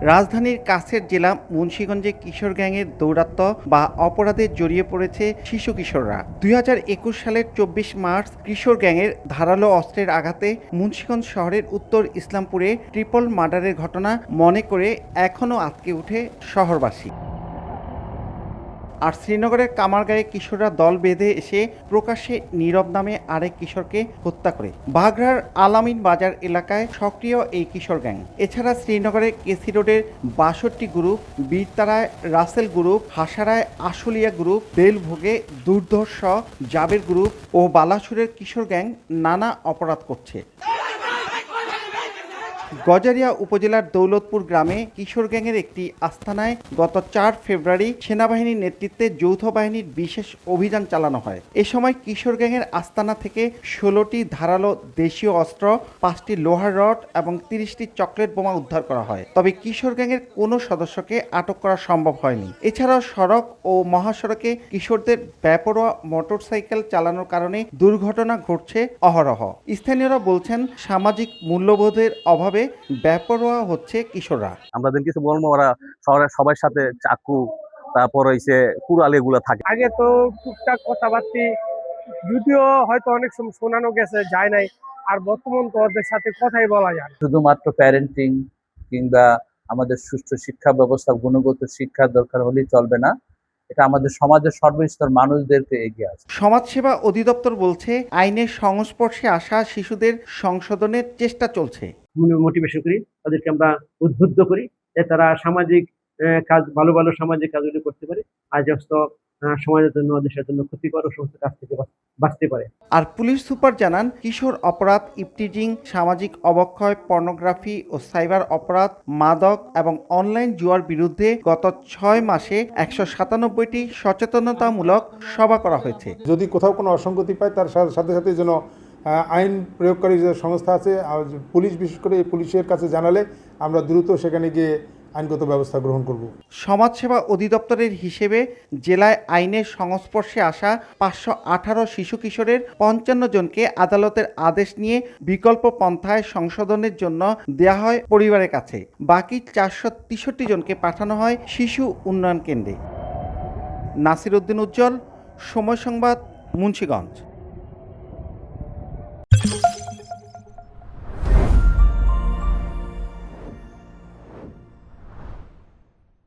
রাজধানীর কাছের জেলা মুন্সিগঞ্জে কিশোর গ্যাংয়ের দৌরাত্ম্য বা অপরাধে জড়িয়ে পড়েছে শিশু কিশোররা। ২০২১ সালের ২৪ মার্চ কিশোর গ্যাংয়ের ধারালো অস্ত্রের আঘাতে মুন্সিগঞ্জ শহরের উত্তর ইসলামপুরে ট্রিপল মার্ডারের ঘটনা মনে করে এখনও আঁতকে ওঠে শহরবাসী। আর শ্রীনগরের কামারগাঁয়ে কিশোররা দল বেঁধে এসে প্রকাশ্যে নীরব নামে আরেক কিশোরকে হত্যা করে। বাগড়ার আলামিন বাজার এলাকায় সক্রিয় এই কিশোর গ্যাং। এছাড়া শ্রীনগরের কেসি রোডের ৬২ গ্রুপ, বীরতারায় রাসেল গ্রুপ, হাসারায় আশুলিয়া গ্রুপ, বেলভোগে দুর্ধর্ষ জাবের গ্রুপ ও বালাসুরের কিশোর গ্যাং নানা অপরাধ করছে। গজারিয়া উপজেলার দৌলতপুর গ্রামে কিশোর গ্যাংয়ের একটি আস্তানায় গত ৪ ফেব্রুয়ারি সেনাবাহিনীর নেতৃত্বে যৌথ বাহিনীর বিশেষ অভিযান চালানো হয়। এ সময় কিশোর গ্যাংয়ের আস্তানা থেকে ১৬টি ধারালো দেশীয় অস্ত্র, ৫টি লোহার রড এবং ৩০টি চকলেট বোমা উদ্ধার করা হয়। তবে কিশোর গ্যাংয়ের কোনো সদস্যকে আটক করা সম্ভব হয়নি। এছাড়াও সড়ক ও মহাসড়কে কিশোরদের বেপরোয়া মোটরসাইকেল চালানোর কারণে দুর্ঘটনা ঘটছে অহরহ। স্থানীয়রা বলছেন, সামাজিক মূল্যবোধের অভাবে বেপরোয়া হচ্ছে কিশোররা। আমরা কিছু বলবো, ওরা শহরের সবার সাথে চাকু, তারপর হইছে কুড়াল এগুলো থাকে। আগে তো টুকটাক কথাবার্তা, যদিও হয়তো অনেক সময় শোনানো গেছে, যায় নাই। আর বর্তমান তো ওদের সাথে কথাই বলা যায়। শুধুমাত্র প্যারেন্টিং কিংবা আমাদের সুষ্ঠু শিক্ষা ব্যবস্থা, গুণগত শিক্ষার দরকার হলেই চলবে না, এটা আমাদের সমাজের সর্বস্তর মানুষদেরকে এগিয়ে আসে। সমাজসেবা অধিদপ্তর বলছে, আইনের সংস্পর্শে আসা শিশুদের সংশোধনের চেষ্টা চলছে। মোটিভেশন করি, তাদেরকে আমরা উদ্বুদ্ধ করি যে তারা সামাজিক কাজ, ভালো ভালো সামাজিক কাজগুলি করতে পারে, আর যত সমাজের জন্য, দেশের জন্য ক্ষতিকর সমস্ত কাজ থেকে বাঁচতে পারে। আর পুলিশ সুপার জানান, কিশোর অপরাধ, ইপটিজিং, সামাজিক অবক্ষয়, পর্নোগ্রাফি ও সাইবার অপরাধ, মাদক এবং অনলাইন জুয়ার বিরুদ্ধে গত ৬ মাসে ১৯৭টি সচেতনতামূলক সভা করা হয়েছে। যদি কোথাও কোনো অসঙ্গতি পায়, তার সাথে সাথে যেন আইন প্রয়োগকারী যে সংস্থা আছে, পুলিশ, বিশেষ করে এই পুলিশের কাছে জানালে আমরা দ্রুত সেখানে গিয়ে আইনগত ব্যবস্থা গ্রহণ করব। সমাজসেবা অধিদপ্তরের হিসেবে জেলায় আইনের সংস্পর্শে আসা ৫১৮ শিশু কিশোরের ৫৫ জনকে আদালতের আদেশ নিয়ে বিকল্প পন্থায় সংশোধনের জন্য দেয়া হয় পরিবারের কাছে। বাকি ৪৬৩ জনকে পাঠানো হয় শিশু উন্নয়ন কেন্দ্রে। নাসির উদ্দিন উজ্জ্বল, সময় সংবাদ, মুন্সিগঞ্জ।